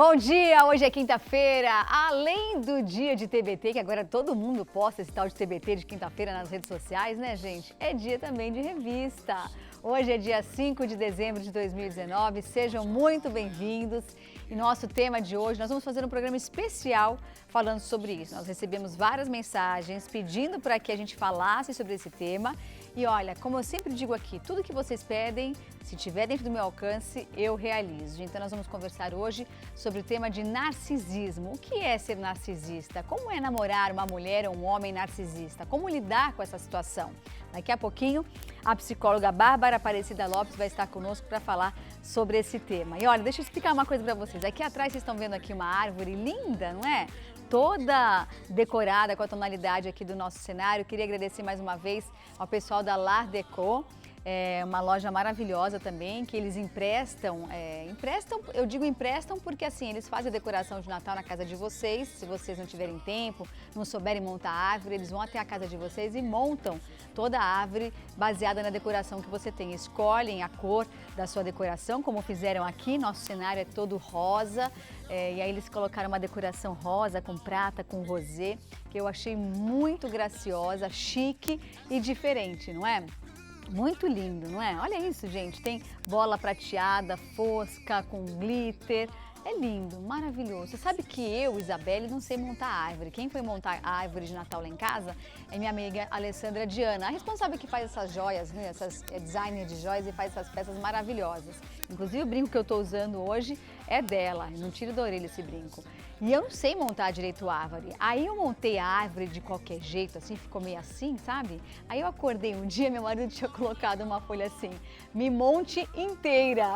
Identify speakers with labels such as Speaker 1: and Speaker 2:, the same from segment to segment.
Speaker 1: Bom dia, hoje é quinta-feira, além do dia de TBT, que agora todo mundo posta esse tal de TBT de quinta-feira nas redes sociais, né, gente? É dia também de revista. Hoje é dia 5 de dezembro de 2019, sejam muito bem-vindos. E nosso tema de hoje, nós vamos fazer um programa especial falando sobre isso. Nós recebemos várias mensagens pedindo para que a gente falasse sobre esse tema. E olha, como eu sempre digo aqui, tudo que vocês pedem, se tiver dentro do meu alcance, eu realizo. Então nós vamos conversar hoje sobre o tema de narcisismo. O que é ser narcisista? Como é namorar uma mulher ou um homem narcisista? Como lidar com essa situação? Daqui a pouquinho, a psicóloga Bárbara Aparecida Lopes vai estar conosco para falar sobre esse tema. E olha, deixa eu explicar uma coisa para vocês. Aqui atrás vocês estão vendo aqui uma árvore linda, não é? Toda decorada com a tonalidade aqui do nosso cenário. Queria agradecer mais uma vez ao pessoal da Lar Deco, uma loja maravilhosa também, que eles emprestam, eu digo emprestam porque assim, eles fazem a decoração de Natal na casa de vocês, se vocês não tiverem tempo, não souberem montar a árvore, eles vão até a casa de vocês e montam toda a árvore baseada na decoração que você tem. Escolhem a cor da sua decoração, como fizeram aqui, nosso cenário é todo rosa, e aí eles colocaram uma decoração rosa com prata, com rosé, que eu achei muito graciosa, chique e diferente, não é? Muito lindo, não é? Olha isso, gente. Tem bola prateada, fosca, com glitter. É lindo, maravilhoso. Você sabe que eu, Isabelle, não sei montar árvore. Quem foi montar a árvore de Natal lá em casa é minha amiga Alessandra Diana, a responsável que faz essas joias, né? Designer de joias e faz essas peças maravilhosas. Inclusive o brinco que eu estou usando hoje é dela. Não tiro da orelha esse brinco. E eu não sei montar direito a árvore. Aí eu montei a árvore de qualquer jeito, assim, ficou meio assim, sabe? Aí eu acordei um dia, meu marido tinha colocado uma folha assim, me monte inteira.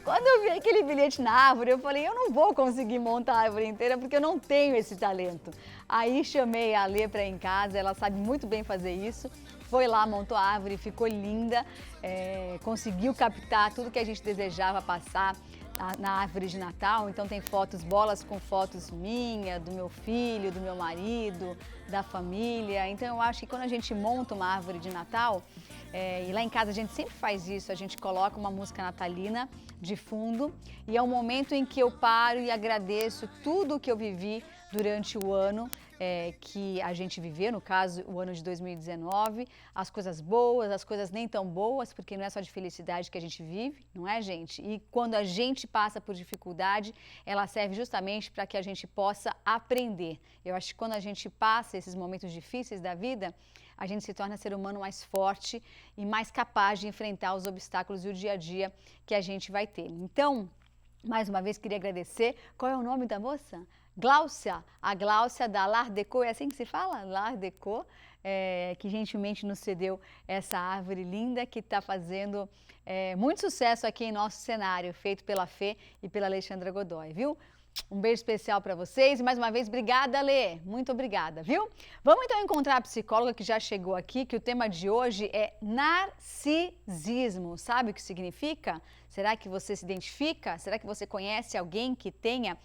Speaker 1: Quando eu vi aquele bilhete na árvore, eu falei, eu não vou conseguir montar a árvore inteira porque eu não tenho esse talento. Aí chamei a Lê para ir em casa, ela sabe muito bem fazer isso. Foi lá, montou a árvore, ficou linda, conseguiu captar tudo que a gente desejava passar na árvore de Natal. Então tem fotos, bolas com fotos minha, do meu filho, do meu marido, da família. Então eu acho que quando a gente monta uma árvore de Natal, e lá em casa a gente sempre faz isso, a gente coloca uma música natalina de fundo e é um momento em que eu paro e agradeço tudo o que eu vivi durante o ano que a gente viveu, no caso o ano de 2019, as coisas boas, as coisas nem tão boas, porque não é só de felicidade que a gente vive, não é, gente? E quando a gente passa por dificuldade, ela serve justamente para que a gente possa aprender. Eu acho que quando a gente passa esses momentos difíceis da vida, a gente se torna ser humano mais forte e mais capaz de enfrentar os obstáculos e o dia a dia que a gente vai ter. Então, mais uma vez, queria agradecer. Qual é o nome da moça? Gláucia, a Gláucia da Lar Deco, é assim que se fala? Lar Deco, que gentilmente nos cedeu essa árvore linda que está fazendo muito sucesso aqui em nosso cenário, feito pela Fê e pela Alexandra Godoy, viu? Um beijo especial para vocês e mais uma vez, obrigada, Lê, muito obrigada, viu? Vamos então encontrar a psicóloga que já chegou aqui, que o tema de hoje é narcisismo. Sabe o que significa? Será que você se identifica? Será que você conhece alguém que tenha...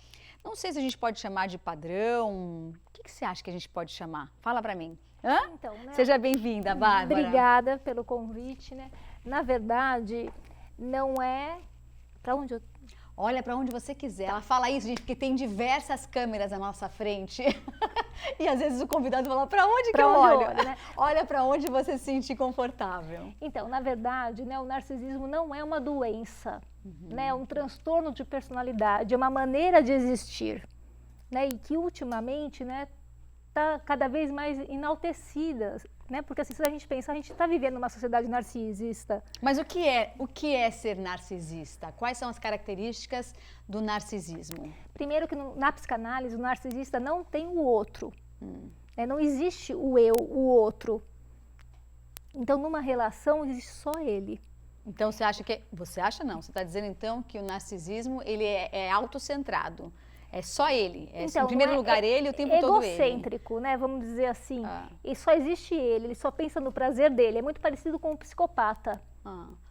Speaker 1: Não sei se a gente pode chamar de padrão. O que você acha que a gente pode chamar? Fala pra mim. Hã? Então, né? Seja bem-vinda, Bárbara.
Speaker 2: Obrigada pelo convite, né? Na verdade, não é... Pra onde eu...
Speaker 1: Olha pra onde você quiser. Ela fala isso, gente, porque tem diversas câmeras à nossa frente. E às vezes o convidado fala, pra onde que eu olho? Né? Olha pra onde você se sentir confortável.
Speaker 2: Então, na verdade, né, o narcisismo não é uma doença. Né, é um transtorno de personalidade, é uma maneira de existir, né, e que ultimamente, né, está cada vez mais enaltecida, né, porque assim, se a gente pensar, a gente está vivendo numa sociedade narcisista.
Speaker 1: Mas o que é ser narcisista? Quais são as características do narcisismo?
Speaker 2: Primeiro que na psicanálise, o narcisista não tem o outro, né, não existe o eu, o outro. Então, numa relação, existe só ele.
Speaker 1: Então você acha que... Você acha não, você está dizendo então que o narcisismo ele é autocentrado, é só ele, então, em primeiro lugar ele, o tempo todo ele.
Speaker 2: Egocêntrico, né, vamos dizer assim, e só existe ele só pensa no prazer dele, é muito parecido com um psicopata,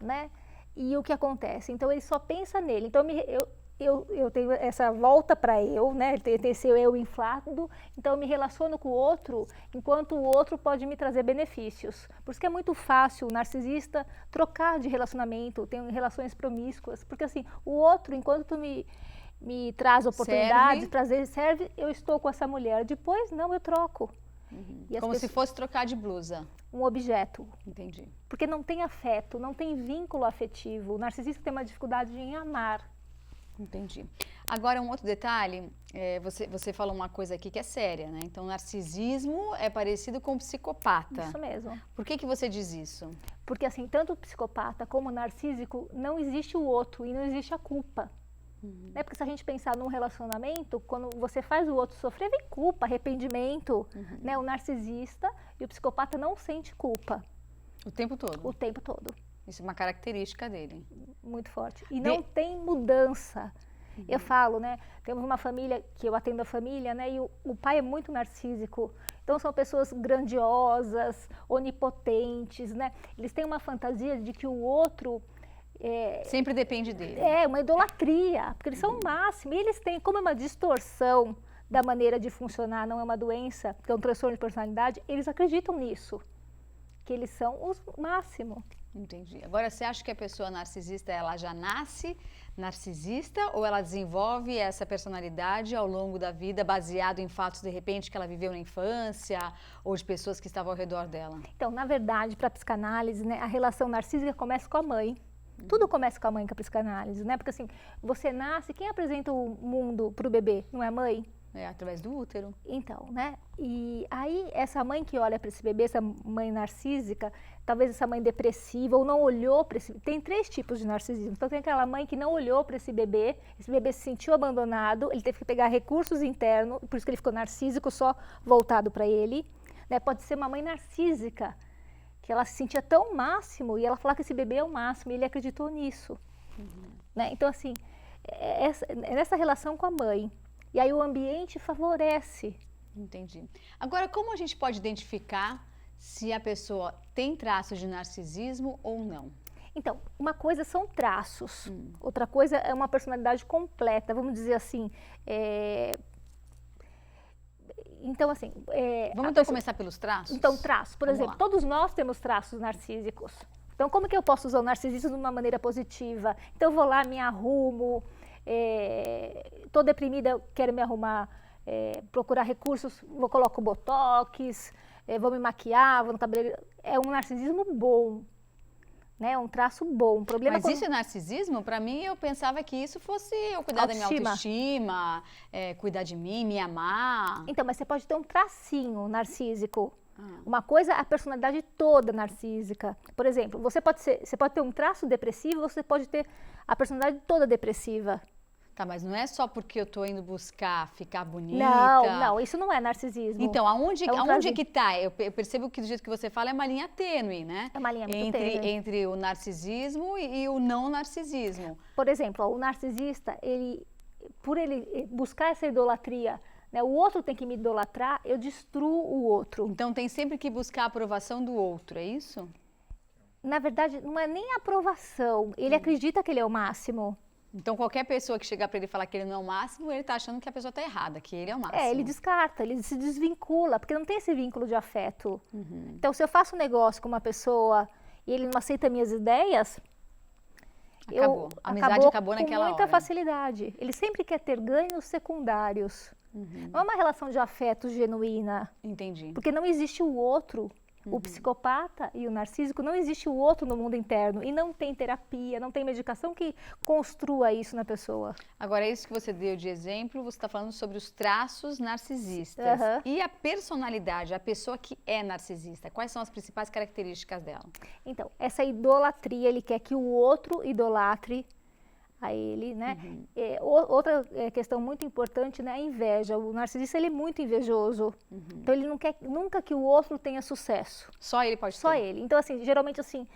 Speaker 2: né, e o que acontece? Então ele só pensa nele, então eu tenho essa volta para eu, né, tem esse eu inflado, então eu me relaciono com o outro, enquanto o outro pode me trazer benefícios. Por isso que é muito fácil o narcisista trocar de relacionamento, ter relações promíscuas, porque assim, o outro, enquanto tu me me traz oportunidades, prazer, serve, eu estou com essa mulher. Depois, não, eu troco.
Speaker 1: Como se fosse trocar de blusa.
Speaker 2: Um objeto.
Speaker 1: Entendi.
Speaker 2: Porque não tem afeto, não tem vínculo afetivo. O narcisista tem uma dificuldade em amar.
Speaker 1: Entendi. Agora, um outro detalhe, você falou uma coisa aqui que é séria, né? Então, narcisismo é parecido com psicopata.
Speaker 2: Isso mesmo.
Speaker 1: Por que você diz isso?
Speaker 2: Porque, assim, tanto o psicopata como o narcísico, não existe o outro e não existe a culpa. Né? Porque se a gente pensar num relacionamento, quando você faz o outro sofrer, vem culpa, arrependimento. Né? O narcisista e o psicopata não sente culpa.
Speaker 1: O tempo todo?
Speaker 2: O tempo todo.
Speaker 1: Isso é uma característica dele.
Speaker 2: Muito forte. E não tem mudança. Eu falo, né? Temos uma família, que eu atendo a família, né? E o pai é muito narcísico. Então, são pessoas grandiosas, onipotentes, né? Eles têm uma fantasia de que o outro...
Speaker 1: sempre depende dele.
Speaker 2: É, uma idolatria, porque eles são o máximo. E eles têm, como é uma distorção da maneira de funcionar, não é uma doença, que é um transtorno de personalidade, eles acreditam nisso. Que eles são os máximo.
Speaker 1: Entendi. Agora, você acha que a pessoa narcisista, ela já nasce narcisista ou ela desenvolve essa personalidade ao longo da vida, baseado em fatos, de repente, que ela viveu na infância ou de pessoas que estavam ao redor dela?
Speaker 2: Então, na verdade, para a psicanálise, né, a relação narcísica começa com a mãe. Tudo começa com a mãe, com a psicanálise, né? Porque assim, você nasce, quem apresenta o mundo para o bebê? Não é a mãe?
Speaker 1: É, através do útero.
Speaker 2: Então, né? E aí, essa mãe que olha para esse bebê, essa mãe narcísica, talvez essa mãe depressiva ou não olhou para esse... Tem 3 tipos de narcisismo. Então, tem aquela mãe que não olhou para esse bebê se sentiu abandonado, ele teve que pegar recursos internos, por isso que ele ficou narcísico, só voltado para ele. Né? Pode ser uma mãe narcísica, que ela se sentia tão máximo, e ela falava que esse bebê é o máximo, e ele acreditou nisso. Né? Então, assim, nessa relação com a mãe, e aí o ambiente favorece.
Speaker 1: Entendi. Agora, como a gente pode identificar se a pessoa tem traços de narcisismo ou não?
Speaker 2: Então, uma coisa são traços, outra coisa é uma personalidade completa, vamos dizer assim. Então, assim...
Speaker 1: Vamos então começar pelos traços?
Speaker 2: Então, traços. Por exemplo, todos nós temos traços narcísicos. Então, como que eu posso usar o narcisismo de uma maneira positiva? Então, eu vou lá, me arrumo, estou deprimida, quero me arrumar, procurar recursos, coloco botox, vou me maquiar, vou no cabeleireiro. É um narcisismo bom. Né, é um traço bom. O problema
Speaker 1: Mas isso é narcisismo? Para mim, eu pensava que isso fosse eu cuidar da minha autoestima, cuidar de mim, me amar.
Speaker 2: Então, mas você pode ter um tracinho narcísico. Uma coisa é a personalidade toda narcísica. Por exemplo, você pode ter um traço depressivo, você pode ter a personalidade toda depressiva.
Speaker 1: Tá, mas não é só porque eu tô indo buscar ficar bonita.
Speaker 2: Não, isso não é narcisismo.
Speaker 1: Então, aonde é que tá? Eu percebo que do jeito que você fala é uma linha tênue, né?
Speaker 2: É uma linha muito tênue.
Speaker 1: Entre o narcisismo e o não narcisismo.
Speaker 2: Por exemplo, o narcisista, por ele buscar essa idolatria, né, o outro tem que me idolatrar, eu destruo o outro.
Speaker 1: Então, tem sempre que buscar a aprovação do outro, é isso?
Speaker 2: Na verdade, não é nem a aprovação. Ele acredita que ele é o máximo.
Speaker 1: Então, qualquer pessoa que chegar para ele e falar que ele não é o máximo, ele está achando que a pessoa está errada, que ele é o máximo.
Speaker 2: Ele descarta, ele se desvincula, porque não tem esse vínculo de afeto. Então, se eu faço um negócio com uma pessoa e ele não aceita minhas ideias,
Speaker 1: a amizade acabou naquela hora.
Speaker 2: Com muita facilidade. Ele sempre quer ter ganhos secundários. Não é uma relação de afeto genuína.
Speaker 1: Entendi.
Speaker 2: Porque não existe o outro. O psicopata e o narcísico, não existe o outro no mundo interno. E não tem terapia, não tem medicação que construa isso na pessoa.
Speaker 1: Agora, isso que você deu de exemplo, você está falando sobre os traços narcisistas. E a personalidade, a pessoa que é narcisista, quais são as principais características dela? Então,
Speaker 2: essa idolatria, ele quer que o outro idolatre a ele, né? Outra questão muito importante, né, é a inveja. O narcisista, ele é muito invejoso. Então, ele não quer nunca que o outro tenha sucesso.
Speaker 1: Só ele pode ter?
Speaker 2: Só ele. Então, assim, geralmente, assim,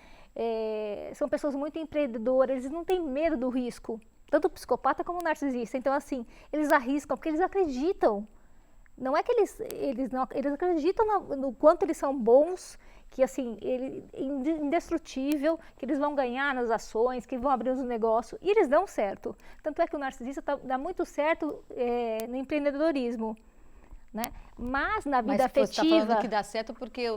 Speaker 2: são pessoas muito empreendedoras, eles não têm medo do risco. Tanto o psicopata como o narcisista. Então, assim, eles arriscam porque eles acreditam. Não é que eles acreditam no quanto eles são bons, que assim, indestrutível, que eles vão ganhar nas ações, que vão abrir os negócios, e eles dão certo. Tanto é que o narcisista dá muito certo no empreendedorismo, né? Mas na vida afetiva...
Speaker 1: Mas você está falando que dá certo porque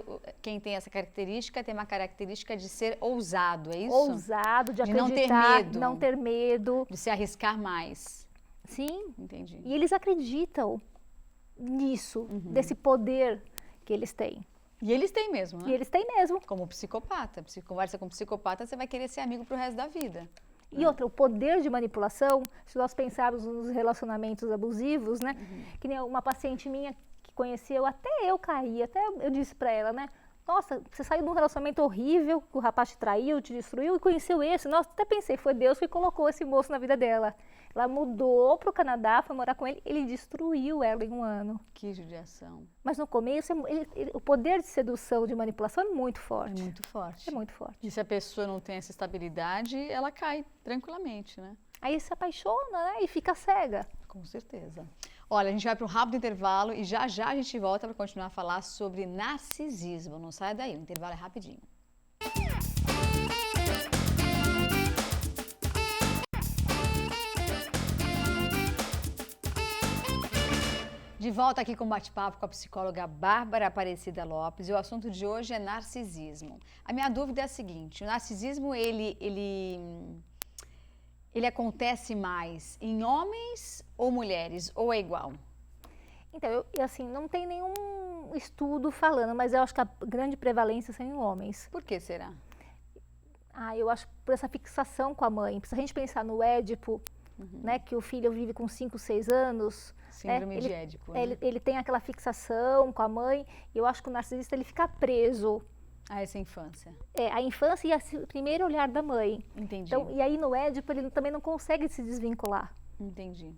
Speaker 1: quem tem essa característica tem uma característica de ser ousado, é isso?
Speaker 2: Ousado, de acreditar,
Speaker 1: não ter medo.
Speaker 2: Não ter medo.
Speaker 1: De se arriscar mais.
Speaker 2: Sim.
Speaker 1: Entendi.
Speaker 2: E eles acreditam nisso, desse poder que eles têm.
Speaker 1: E eles têm mesmo, né?
Speaker 2: E eles têm mesmo.
Speaker 1: Como psicopata. Conversa com psicopata, você vai querer ser amigo pro resto da vida.
Speaker 2: E outra, o poder de manipulação, se nós pensarmos nos relacionamentos abusivos, né? Que nem uma paciente minha que conheceu, até eu caí, até eu disse pra ela, né? Nossa, você saiu de um relacionamento horrível, que o rapaz te traiu, te destruiu, e conheceu esse. Nossa, até pensei, foi Deus que colocou esse moço na vida dela. Ela mudou pro Canadá, foi morar com ele destruiu ela em um ano.
Speaker 1: Que judiação.
Speaker 2: Mas no começo, o poder de sedução, de manipulação é muito forte.
Speaker 1: É muito forte.
Speaker 2: É muito forte.
Speaker 1: E se a pessoa não tem essa estabilidade, ela cai tranquilamente, né?
Speaker 2: Aí se apaixona, né? E fica cega.
Speaker 1: Com certeza. Olha, a gente vai para um rápido intervalo e já já a gente volta para continuar a falar sobre narcisismo. Não saia daí, o intervalo é rapidinho. De volta aqui com o bate-papo com a psicóloga Bárbara Aparecida Lopes e o assunto de hoje é narcisismo. A minha dúvida é a seguinte, o narcisismo ele acontece mais em homens ou mulheres, ou é igual?
Speaker 2: Então, assim, não tem nenhum estudo falando, mas eu acho que a grande prevalência são em homens.
Speaker 1: Por que será?
Speaker 2: Eu acho por essa fixação com a mãe. Se a gente pensar no Édipo, né, que o filho vive com 5, 6 anos...
Speaker 1: Síndrome de Édipo, né?
Speaker 2: Ele tem aquela fixação com a mãe, e eu acho que o narcisista ele fica preso.
Speaker 1: A essa infância.
Speaker 2: A infância e o primeiro olhar da mãe.
Speaker 1: Entendi.
Speaker 2: Então, e aí no Édipo ele também não consegue se desvincular.
Speaker 1: Entendi.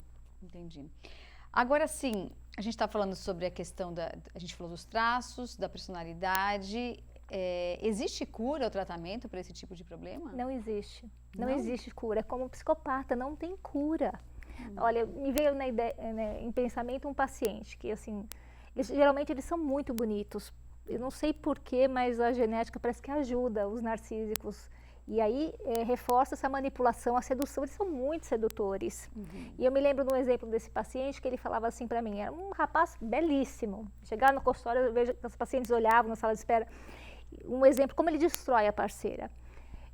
Speaker 1: Agora sim, a gente está falando sobre a questão a gente falou dos traços, da personalidade. Existe cura ou tratamento para esse tipo de problema?
Speaker 2: Não existe. Não existe cura. É como um psicopata, não tem cura. Olha, me veio na ideia, né, em pensamento um paciente que, assim, geralmente eles são muito bonitos. Eu não sei porquê, mas a genética parece que ajuda os narcísicos. E aí reforça essa manipulação, a sedução. Eles são muito sedutores. E eu me lembro de um exemplo desse paciente que ele falava assim para mim, era um rapaz belíssimo. Chegar no consultório, eu vejo que os pacientes olhavam na sala de espera. Um exemplo, como ele destrói a parceira.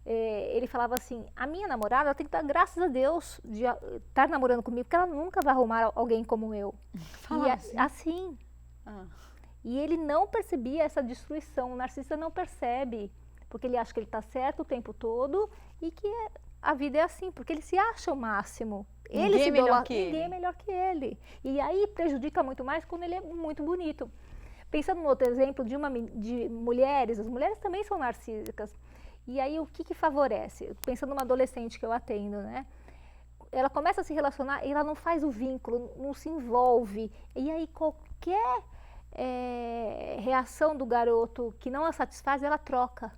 Speaker 2: Ele falava assim, a minha namorada ela tem que dar graças a Deus de estar namorando comigo, porque ela nunca vai arrumar alguém como eu.
Speaker 1: Fala
Speaker 2: assim. E ele não percebia essa destruição, o narcisista não percebe, porque ele acha que ele está certo o tempo todo e que a vida é assim, porque ele se acha o máximo.
Speaker 1: Ninguém é melhor que ele.
Speaker 2: Ninguém é melhor que ele. E aí prejudica muito mais quando ele é muito bonito. Pensando no outro exemplo de mulheres, as mulheres também são narcísicas. E aí, o que favorece? Pensando numa adolescente que eu atendo, né? Ela começa a se relacionar e ela não faz o vínculo, não se envolve. E aí, qualquer reação do garoto que não a satisfaz, ela troca.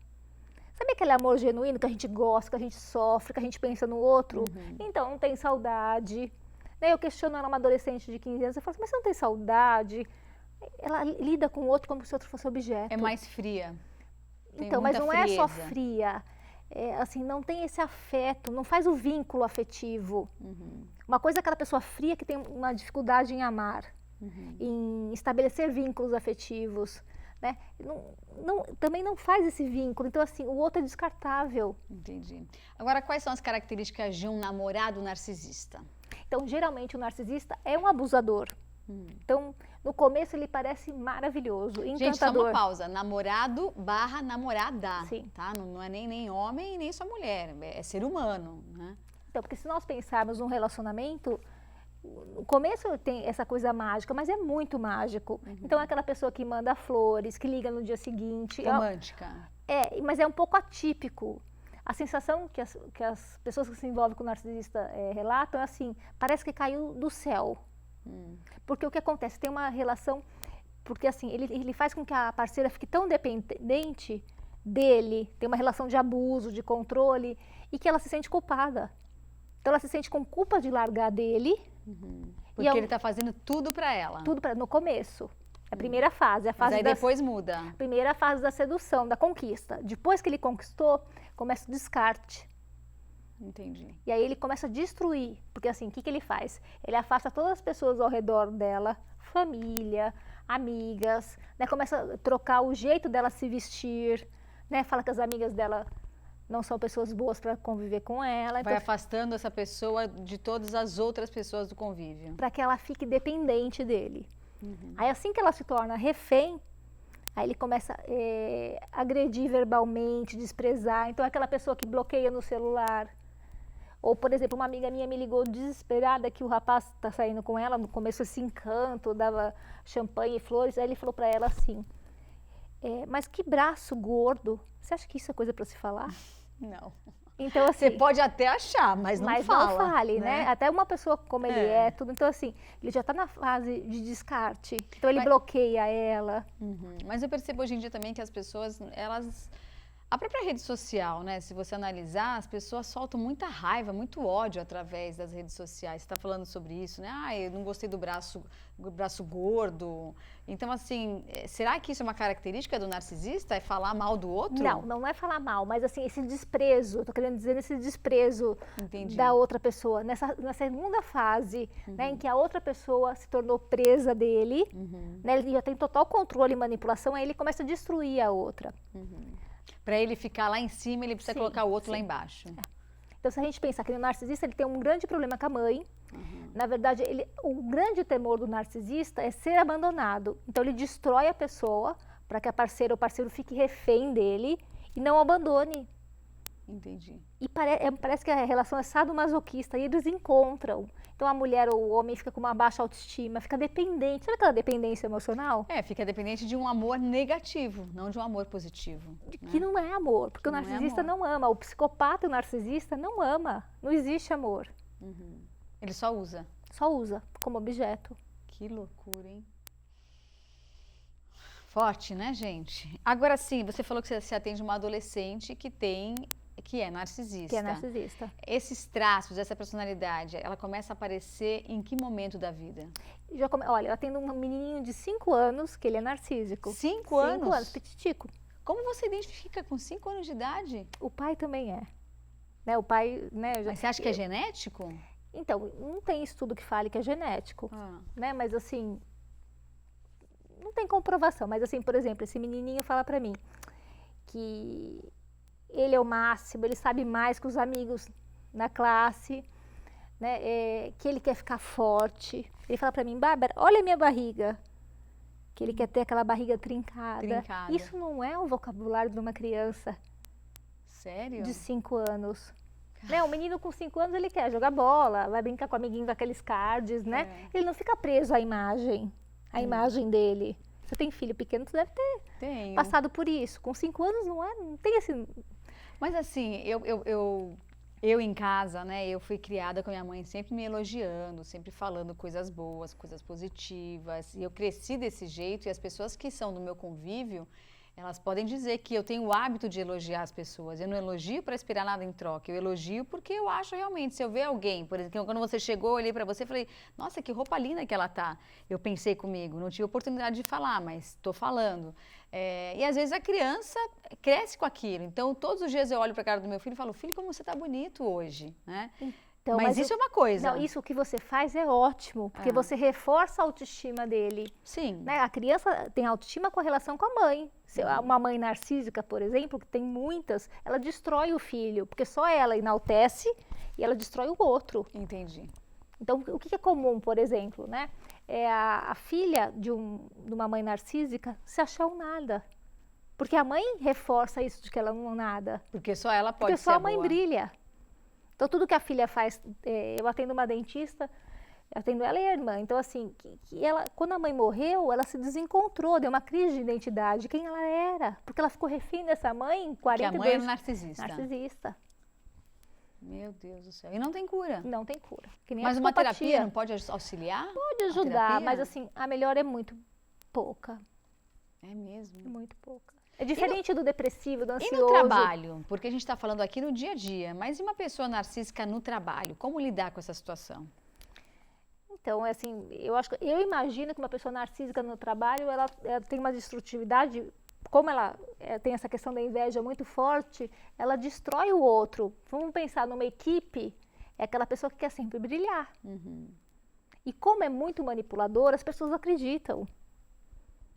Speaker 2: Sabe aquele amor genuíno que a gente gosta, que a gente sofre, que a gente pensa no outro? Então, não tem saudade. Eu questiono ela, uma adolescente de 15 anos, eu falo assim, mas você não tem saudade? Ela lida com o outro como se o outro fosse objeto.
Speaker 1: É mais fria.
Speaker 2: Então, mas não é só fria, assim, não tem esse afeto, não faz o vínculo afetivo. Uma coisa é aquela pessoa fria que tem uma dificuldade em amar, em estabelecer vínculos afetivos, né? Também não faz esse vínculo, então assim, o outro é descartável.
Speaker 1: Entendi. Agora, quais são as características de um namorado narcisista?
Speaker 2: Então, geralmente o narcisista é um abusador. Então, no começo ele parece maravilhoso, encantador.
Speaker 1: Gente, só uma pausa. Namorado/namorada.
Speaker 2: Sim.
Speaker 1: Tá? Não é nem homem, nem só mulher. É ser humano, né?
Speaker 2: Então, porque se nós pensarmos num relacionamento, no começo tem essa coisa mágica, mas é muito mágico. Então, é aquela pessoa que manda flores, que liga no dia seguinte.
Speaker 1: Romântica.
Speaker 2: Mas é um pouco atípico. A sensação que as pessoas que se envolvem com o narcisista relatam é assim, parece que caiu do céu. Porque o que acontece? Tem uma relação, porque assim, ele faz com que a parceira fique tão dependente dele, tem uma relação de abuso, de controle, e que ela se sente culpada. Então ela se sente com culpa de largar dele.
Speaker 1: Porque ele está fazendo tudo para ela.
Speaker 2: Tudo no começo. A primeira fase.
Speaker 1: Mas aí depois muda.
Speaker 2: A primeira fase da sedução, da conquista. Depois que ele conquistou, começa o descarte.
Speaker 1: Entendi.
Speaker 2: E aí ele começa a destruir, porque assim, o que ele faz? Ele afasta todas as pessoas ao redor dela, família, amigas, né? Começa a trocar o jeito dela se vestir, né? Fala que as amigas dela não são pessoas boas para conviver com ela.
Speaker 1: Vai afastando essa pessoa de todas as outras pessoas do convívio.
Speaker 2: Para que ela fique dependente dele. Aí assim que ela se torna refém, aí ele começa a agredir verbalmente, desprezar. Então é aquela pessoa que bloqueia no celular. Ou, por exemplo, uma amiga minha me ligou desesperada que o rapaz está saindo com ela, no começo esse encanto, dava champanhe e flores. Aí ele falou para ela assim, mas que braço gordo, você acha que isso é coisa para se falar?
Speaker 1: Não.
Speaker 2: Então, assim,
Speaker 1: você pode até achar, mas não fala.
Speaker 2: Mas não fale, né? Até uma pessoa como ele tudo. Então, assim, ele já está na fase de descarte. Então, ele bloqueia ela.
Speaker 1: Mas eu percebo hoje em dia também que as pessoas, a própria rede social, né? Se você analisar, as pessoas soltam muita raiva, muito ódio através das redes sociais. Você está falando sobre isso, né? Eu não gostei do braço gordo. Então, assim, será que isso é uma característica do narcisista? É falar mal do outro?
Speaker 2: Não é falar mal, mas assim, esse desprezo, estou querendo dizer esse desprezo da outra pessoa. Na segunda fase, né, em que a outra pessoa se tornou presa dele, né, ele já tem total controle e manipulação, aí ele começa a destruir a outra.
Speaker 1: Para ele ficar lá em cima, ele precisa colocar o outro lá embaixo.
Speaker 2: Então, se a gente pensar que o narcisista ele tem um grande problema com a mãe, na verdade, o grande temor do narcisista é ser abandonado. Então, ele destrói a pessoa para que a parceira ou parceiro fique refém dele e não abandone.
Speaker 1: Entendi.
Speaker 2: E parece que a relação é sadomasoquista e eles encontram. Então, a mulher ou o homem fica com uma baixa autoestima, fica dependente. Sabe aquela dependência emocional?
Speaker 1: Fica dependente de um amor negativo, não de um amor positivo.
Speaker 2: Que não é amor, porque o narcisista não ama. O psicopata e o narcisista não ama. Não existe amor.
Speaker 1: Ele só usa.
Speaker 2: Só usa como objeto.
Speaker 1: Que loucura, hein? Forte, né, gente? Agora sim, você falou que você atende uma adolescente que é narcisista.
Speaker 2: Que é narcisista.
Speaker 1: Esses traços, essa personalidade, ela começa a aparecer em que momento da vida?
Speaker 2: Olha, eu atendo um menininho de 5 anos que ele é narcísico.
Speaker 1: 5 anos?
Speaker 2: 5 anos, petitico.
Speaker 1: Como você identifica com 5 anos de idade?
Speaker 2: O pai também é. Né, o pai, né,
Speaker 1: Mas você acha que é genético?
Speaker 2: Então, não tem estudo que fale que é genético, né? Mas assim, não tem comprovação. Mas assim, por exemplo, esse menininho fala pra mim que ele é o máximo, ele sabe mais que os amigos na classe, né? Que ele quer ficar forte. Ele fala pra mim, Bárbara, olha a minha barriga. Que ele quer ter aquela barriga trincada. Isso não é o vocabulário de uma criança.
Speaker 1: Sério?
Speaker 2: De 5 anos. Né? O menino com 5 anos, ele quer jogar bola, vai brincar com o amiguinho daqueles cards, né? Ele não fica preso à imagem, dele. Você tem filho pequeno, você deve ter passado por isso. Com 5 anos não tem esse...
Speaker 1: Mas assim, eu em casa, né, eu fui criada com a minha mãe sempre me elogiando, sempre falando coisas boas, coisas positivas. E eu cresci desse jeito e as pessoas que são do meu convívio, elas podem dizer que eu tenho o hábito de elogiar as pessoas. Eu não elogio para esperar nada em troca. Eu elogio porque eu acho realmente, se eu ver alguém, por exemplo, quando você chegou, eu olhei para você e falei, nossa, que roupa linda que ela tá. Eu pensei comigo, não tive oportunidade de falar, mas estou falando. E às vezes a criança cresce com aquilo. Então, todos os dias eu olho para a cara do meu filho e falo, filho, como você está bonito hoje, né? Então, mas isso é uma coisa.
Speaker 2: Não, isso que você faz é ótimo, porque você reforça a autoestima dele.
Speaker 1: Sim.
Speaker 2: Né? A criança tem autoestima com a relação com a mãe. Uma mãe narcísica, por exemplo, que tem muitas, ela destrói o filho, porque só ela enaltece e ela destrói o outro.
Speaker 1: Entendi.
Speaker 2: Então, o que é comum, por exemplo, né? É a filha de uma mãe narcísica se achar um nada. Porque a mãe reforça isso de que ela não é nada.
Speaker 1: Porque só ela pode ser
Speaker 2: Porque só a mãe
Speaker 1: boa.
Speaker 2: brilha. Então, tudo que a filha faz, eu atendo uma dentista, eu atendo ela e a irmã. Então, assim, que ela, quando a mãe morreu, ela se desencontrou, deu uma crise de identidade, quem ela era. Porque ela ficou refém dessa mãe, 42
Speaker 1: Que a mãe era narcisista.
Speaker 2: Narcisista.
Speaker 1: Meu Deus do céu. E não tem cura?
Speaker 2: Não tem cura. Que nem
Speaker 1: mas uma terapia não pode auxiliar?
Speaker 2: Pode ajudar, mas assim, a melhora é muito pouca.
Speaker 1: É mesmo?
Speaker 2: É muito pouca. É diferente do depressivo, do ansioso.
Speaker 1: E no trabalho? Porque a gente está falando aqui no dia a dia, mas e uma pessoa narcísica no trabalho? Como lidar com essa situação?
Speaker 2: Então, assim, eu imagino que uma pessoa narcísica no trabalho, ela tem uma destrutividade, como ela tem essa questão da inveja muito forte, ela destrói o outro. Vamos pensar numa equipe, é aquela pessoa que quer sempre brilhar. E como é muito manipulador, as pessoas acreditam.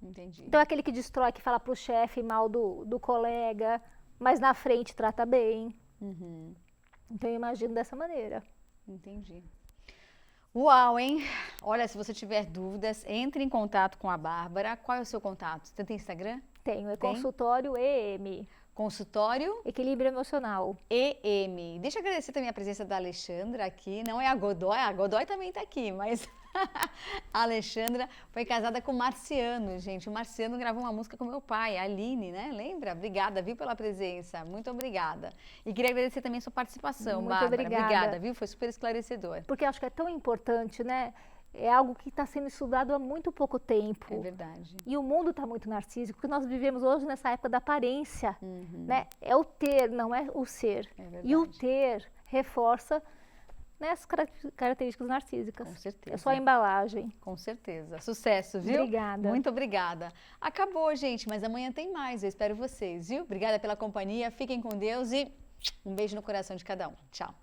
Speaker 1: Entendi.
Speaker 2: Então, é aquele que destrói, que fala para o chefe mal do colega, mas na frente trata bem. Então eu imagino dessa maneira.
Speaker 1: Entendi. Uau, hein? Olha, se você tiver dúvidas, entre em contato com a Bárbara. Qual é o seu contato? Você tem Instagram?
Speaker 2: Tenho, é consultório EM.
Speaker 1: Consultório?
Speaker 2: Equilíbrio Emocional.
Speaker 1: EM. Deixa eu agradecer também a presença da Alexandra aqui. Não é a Godoy também está aqui, mas a Alexandra foi casada com o Marciano, gente. O Marciano gravou uma música com meu pai, a Aline, né? Lembra? Obrigada, viu, pela presença. Muito obrigada. E queria agradecer também a sua participação, Bárbara. Obrigada, viu? Foi super esclarecedor.
Speaker 2: Porque eu acho que é tão importante, né? É algo que está sendo estudado há muito pouco tempo.
Speaker 1: É verdade.
Speaker 2: E o mundo está muito narcísico, porque nós vivemos hoje nessa época da aparência, né? É o ter, não é o ser.
Speaker 1: É verdade.
Speaker 2: E o ter reforça, né, as características narcísicas.
Speaker 1: Com certeza.
Speaker 2: É só a embalagem.
Speaker 1: Com certeza. Sucesso, viu?
Speaker 2: Obrigada.
Speaker 1: Muito obrigada. Acabou, gente, mas amanhã tem mais. Eu espero vocês, viu? Obrigada pela companhia. Fiquem com Deus e um beijo no coração de cada um. Tchau.